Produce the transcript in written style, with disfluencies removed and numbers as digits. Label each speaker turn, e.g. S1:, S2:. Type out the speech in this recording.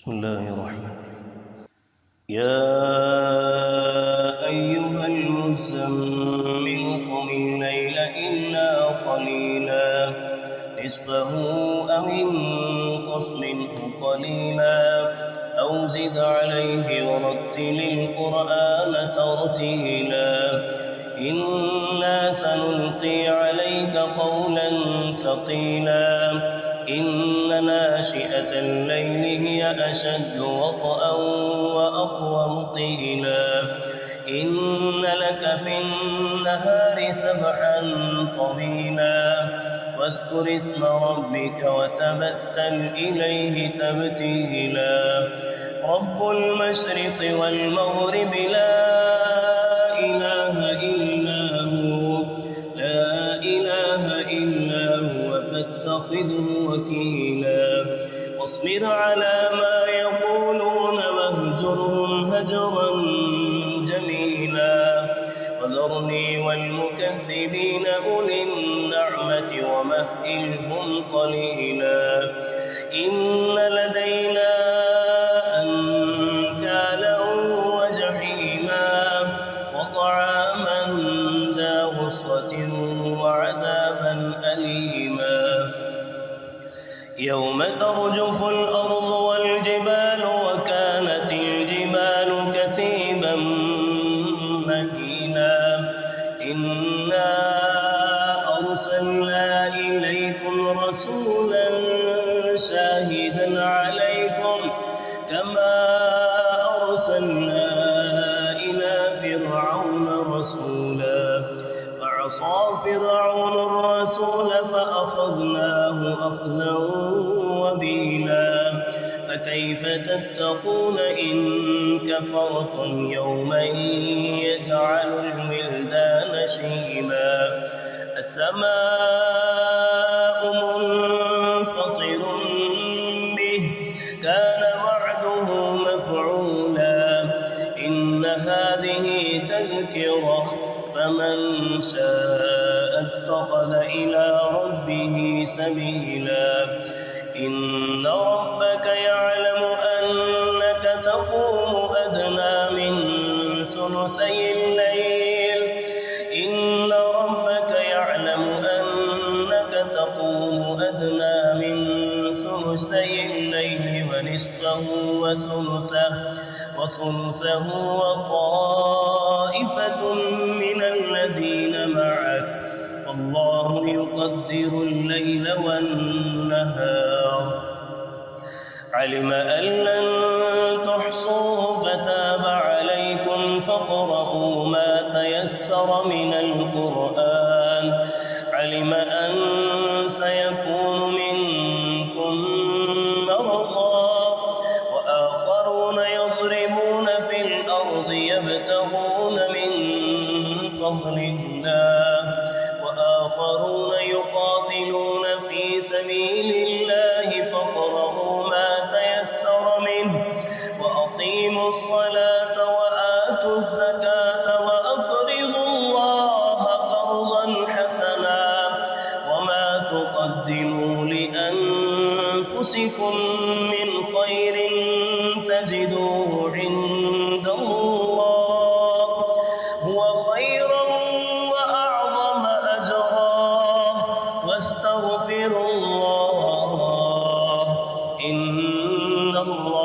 S1: بسم الله الرحمن الرحيم. يا أيها المزمل قم الليل إلا قليلا نصفه أو انقص منه قليلا أو زد عليه ورتل القرآن ترتيلا إنا سنلقي عليك قولا ثقيلا إن ناشئة الليل هي أشد وطئا وأقوم قيلا إن لك في النهار سبحا طويلا واذكر اسم ربك وتبتل إليه تبتيلا رب المشرق والمغرب لا إله إلا هو لا إله إلا هو فاتخذه وكيلا واصبر على ما يقولون واهجرهم هجرا جميلا وذرني والمكذبين أولي النعمة ومهلهم قليلا إن لدينا أنكالا وجحيما وطعاما ذا غصة وعذابا أليما يوم ترجف الأرض والجبال وكانت الجبال كثيبا مهينا إنا أرسلنا إليكم رسولا شاهدا عليكم كما أرسلنا إلى فرعون رسولا فعصى فرعون الرسول فأخذناه أخذا وبيلا فكيف تتقون إن كفرتم يوما يجعل الولدان شيبا السماء منفطر به كان وعده مفعولا إن هذه تذكرة فمن شاء اتخذ إلى ربه سبيلا إن ربك يعلم أنك تقوم أدنى من ثلثي الليل إن ربك يعلم أنك تقوم أدنى من ثلثي الليل ونصفه وثلثه وطائفة من الذين معك والله يقدر الليل والنهار علم أن لن تحصوه فتاب عليكم فاقرؤوا ما تيسر من القرآن علم أن سيكون منكم مرضى وآخرون يضربون في الأرض يبتغون من فضل الله وآخرون يقاتلون في سبيل الله فاقرؤوا ما تيسر منه وأقيموا الصلاة وآتوا الزكاة وأقرضوا الله قرضا حسنا وما تقدموا لأنفسكم من خير تجدوه عند الله هو خيرا وأعظم أجرا واستغفروا الله إن الله